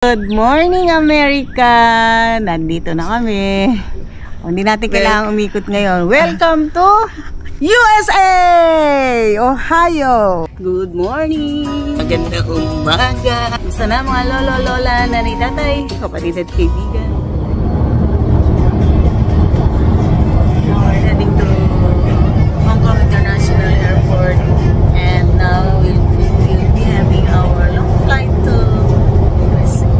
Good morning, America! Nandito na kami. Hindi natin kailangang umikot ngayon. Welcome to USA! Ohio! Good morning! Magandang umaga! Gusto na mga lolo, lola, nanay, tatay, kapatid at kaibigan. We're heading to Hong Kong International Airport and now we'll be having our long flight to USA.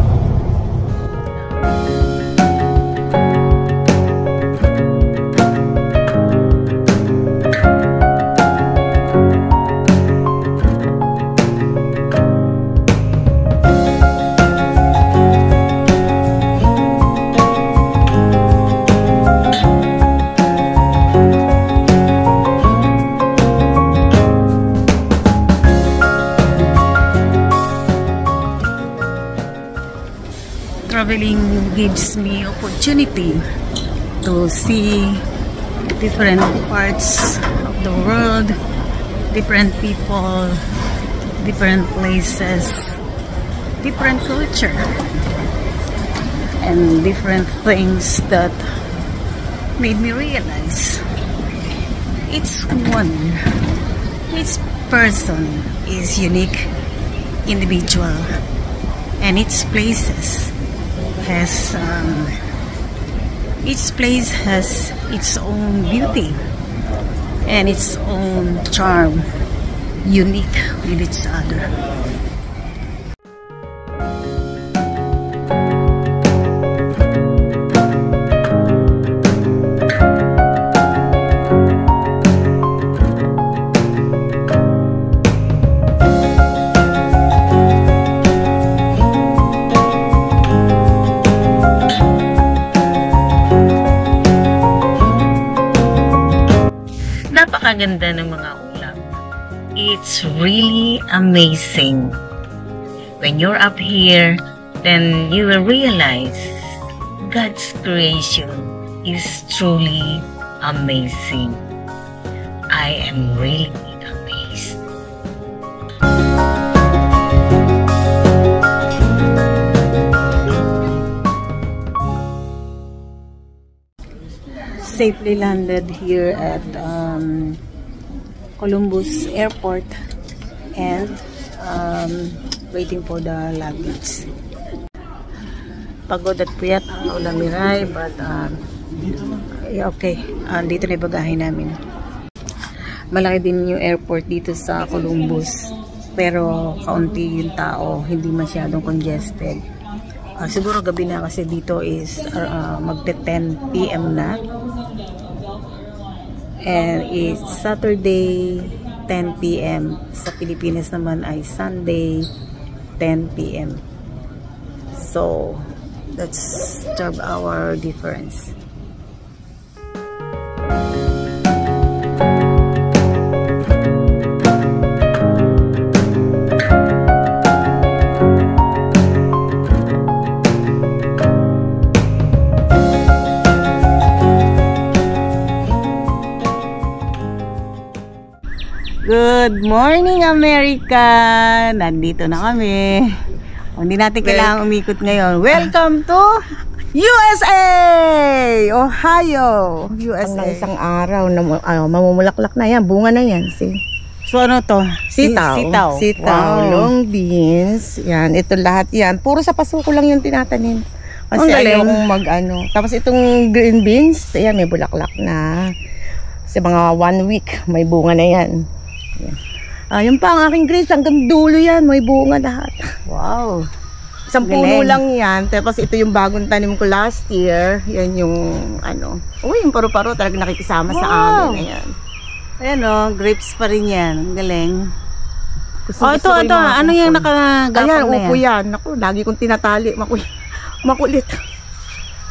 Traveling gives me opportunity to see different parts of the world, different people, different places, different culture, and different things that made me realize each person is unique, individual, and each place has its own beauty and its own charm, unique with each other. Napakaganda ng mga ulap. It's really amazing. When you're up here, then you will realize God's creation is truly amazing. I am really amazed. Safely landed here at Columbus Airport and waiting for the luggage. Pagod at puyat ang ulamiray, but okay, dito na yung bagahe namin. Malaki din yung airport dito sa Columbus, pero kaunti yung tao, hindi masyadong congested. Siguro gabi na kasi dito is magte 10 PM na. And it's Saturday 10 PM. Sa Pilipinas naman ay Sunday 10 PM. So that's 12-hour difference. Good morning, America! Nandito na kami. Hindi natin kailangang umikot ngayon. Welcome to USA! Ohio! USA. Pang isang araw na mamumulaklak na yan. Bunga na yan. So ano to? Sitaw. Wow. Long beans. Yan. Ito lahat yan. Puro sa pasuko lang yung tinatanim. Kasi ayokong Tapos itong green beans, yan, may bulaklak na. Kasi mga 1 week, may bunga na yan. Yung pa ang aking grapes, hanggang dulo yan, may bunga lahat. Wow. Isang puno lang yan. Tapos ito yung bagong tanim ko last year. Yan yung yung paru-paro talaga nakikisama sa amin. Ayan. Ayan grapes pa rin yan. Ang galing. Ito. Ano yung nakagapang na yan? Ayan, upo yan. Naku, lagi kong tinatali. Makulit.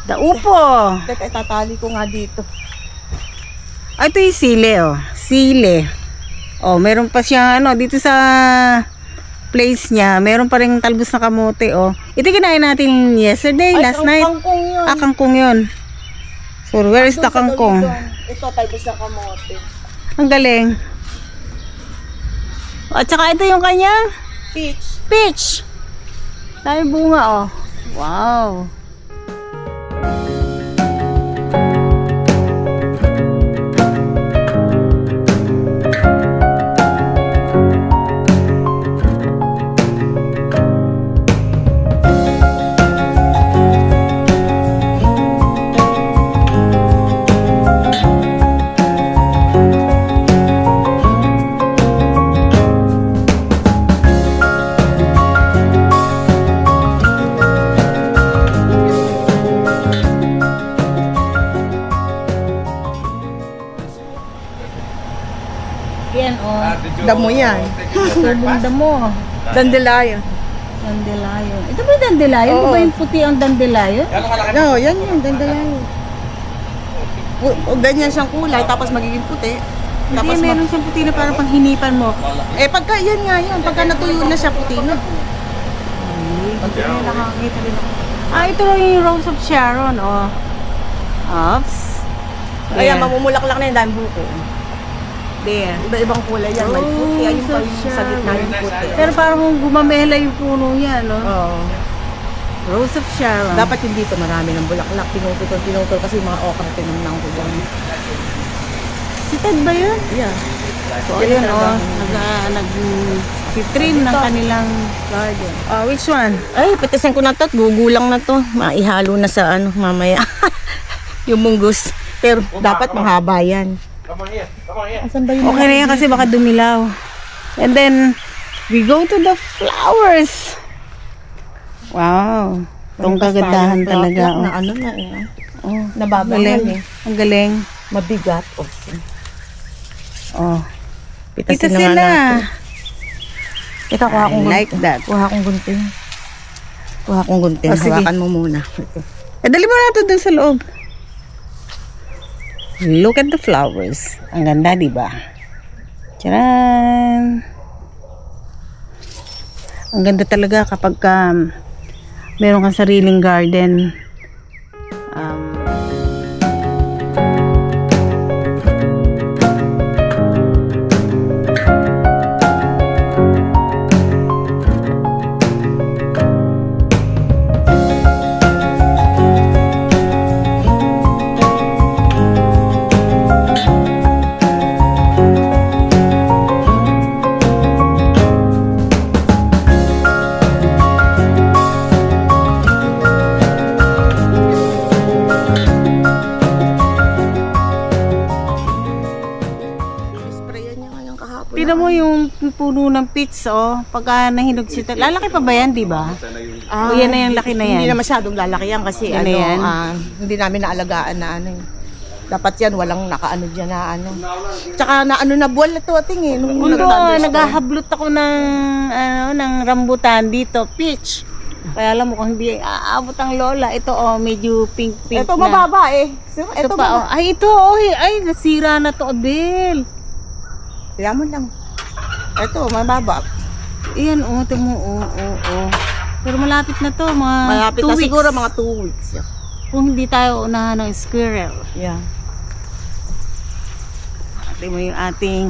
The upo. Teka, itatali ko nga dito. Ito yung sile, Sile. Meron pa siya dito sa place niya, meron pa ring talbos na kamote, Ito kinain natin yesterday, last night. Kangkong yun. Kangkong yun. So, where is the kangkong? Ito, talbos na kamote. Ang galing. At saka ito yung kanyang peach. Peach. Dami bunga, oh. Wow. Yan, oh. Damo yan. Tubong damo. Dandelion. Dandelion. Ito ba yung dandelion? Ito ba yung puti ang dandelion? No, yan yung dandelion. O, ganyan siyang kulay, tapos magiging puti. Tapos Tapos meron siyang puti na parang panghinipan mo. pagka yan nga yan, pagka natuyo na siya, puti na. Nakakita rin ako. Ito lang yung Rose of Sharon, oh. Ops. Ayan, mamumulaklak na yung dami buko. There. Iba-ibang kulay yan, may puti. Ayun pa yung sa gitna yung puti. Pero parang gumamela yung puno niya, no? Oo. Rose of Sharon. Dapat yung dito marami ng bulaklak. Pinutol kasi yung mga okra tinamnang ko dyan. Si Ted ba yun? Yeah. So, ayun, oh. Nag-trim ng kanilang garden. Which one? Ay, petisan ko na to. Gugulang na to. Maihalo na sa ano, mamaya. Yung munggus. Pero dapat mahaba yan. Asan ba yung Okay na yan kasi baka dumilaw. And then, we go to the flowers. Wow. Itong kagandahan talaga. Na ano na eh. Oh, Nababangal eh. Ang galing. Mabigat. Oh. Pitasin Ito na nga sila. natin. Ito, kuha akong like that. Kuha akong gunting. Kuha akong gunting. Oh, sige. Hawakan mo muna. Dali mo na ito dun sa loob. Look at the flowers. Ang ganda, di ba? Tcharan! Ang ganda talaga kapag meron kang sariling garden. Tignan mo yung puno ng peach, oh. Pagka nahinog siya, lalaki pa ba yan, di ba? O yan na yung laki na yan. Hindi na masyadong lalaki yan kasi Yan ano, na yan. hindi namin naalagaan na ano. Dapat yan, walang nakaano dyan na ano. Tsaka na ano na buwan na to ating eh. Mundo, naghahablot ako ng rambutan dito, peach. Kaya alam mo kung hindi aabot ang lola, ito oh, medyo pink-pink na. Ito mababa eh. Ito pa, oh. Ay, ito, oh, ay, nasira na to, Abel. Kaya mo lang. Ito, mababa. Iyan, oh, ito mo, oh. Pero malapit na to, mga Malapit 2 na weeks. siguro mga 2 weeks. Kung hindi tayo unahan ng squirrel. Yeah. Tingnan mo yung ating.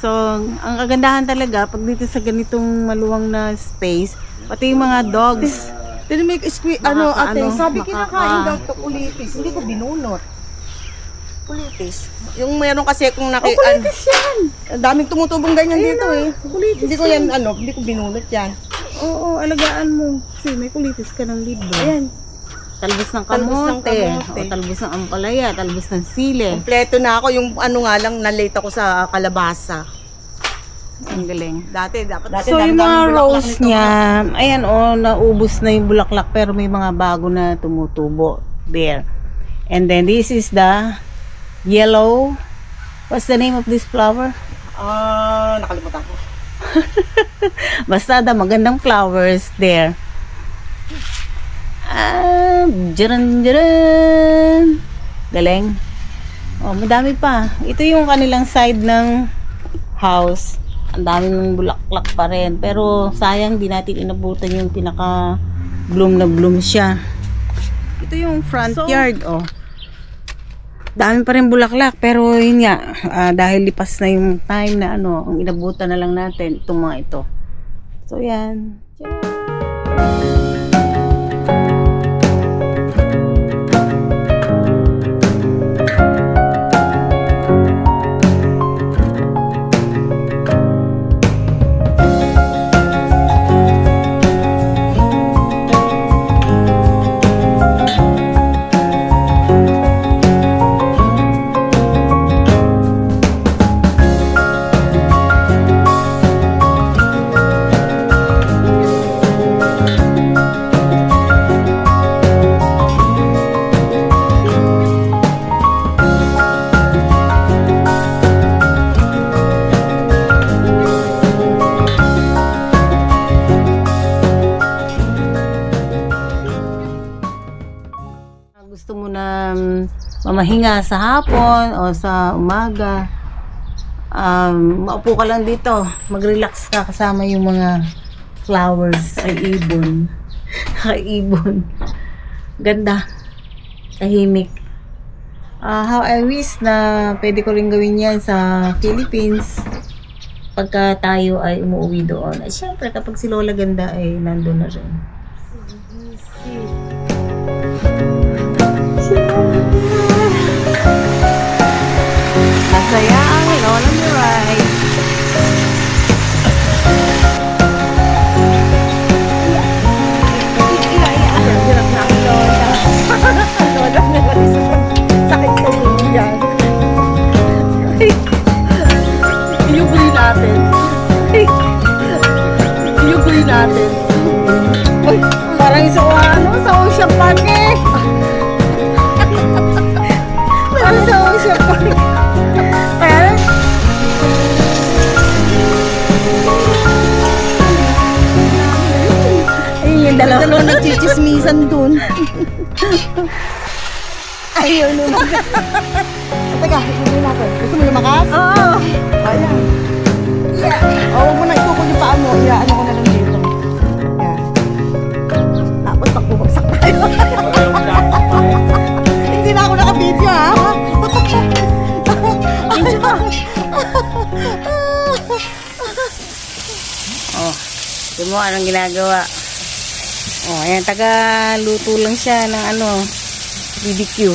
So, ang kagandahan talaga, pag dito sa ganitong maluwang na space, pati yung mga dogs. Dito may ano, ate, sabi makaka- kinakain daw to kulitis. Hindi ko binunot. Kulitis. Yung meron kasi kung Kulitis yan! Ang daming tumutubong ganyan dito eh. Kulitis Hindi ko yan, ano, hindi ko binunot yan. Oo, alagaan mo. Kasi may kulitis ka ng libre. Ayan. Talbos ng Talbos ng kamote. kamote. O talbos ng ampalaya. Talbos ng sile. Kompleto na ako. Yung ano nga lang, na-late ako sa kalabasa. Ang galing. Dati, dapat. So, yung mga rose niya, ayan oh, naubos na yung bulaklak pero may mga bago na tumutubo. There. And then, this is the yellow. What's the name of this flower? Nakalimutan ko. Basta the magandang flowers there. Jaran. Galing. Oh, madami pa. Ito yung kanilang side ng house. Ang daming bulaklak pa rin. Pero sayang di natin inabutan yung pinaka bloom na bloom siya. Ito yung front yard, oh. Dami pa rin bulaklak. Pero yun nga, dahil lipas na yung time na ano, ang inabutan na lang natin itong mga ito. So yan. Gusto mo na mamahinga sa hapon o sa umaga, maupo ka lang dito, mag-relax ka kasama yung mga flowers. Ay, ibon. Ibon. Ganda. Tahimik. How I wish na pwede ko rin gawin yan sa Philippines pagka tayo ay umuwi doon. Ay, syempre kapag si Lola Ganda ay nandun na rin. Masaya ang Lola Miray. Hirap na ang Lola. Ang Lola Miray sakit sa inyo yan. Iyugoy natin. Iyugoy natin. Uy, parang isa sa Ocean Park eh. Parang sa Ocean Park. Dalawa nagchichismisan dun. Ayaw naman. Teka, ikunin natin. Gusto mo lumakas? Oo. Ayan. Huwag mo na itukod yung paa mo. Ano ko na lang dito. Ayan. Tapos bumagsak tayo. Hindi na ako naka-video ha. Oh, di mo anong ginagawa? Oh, ayan, taga-luto lang siya ng BBQ.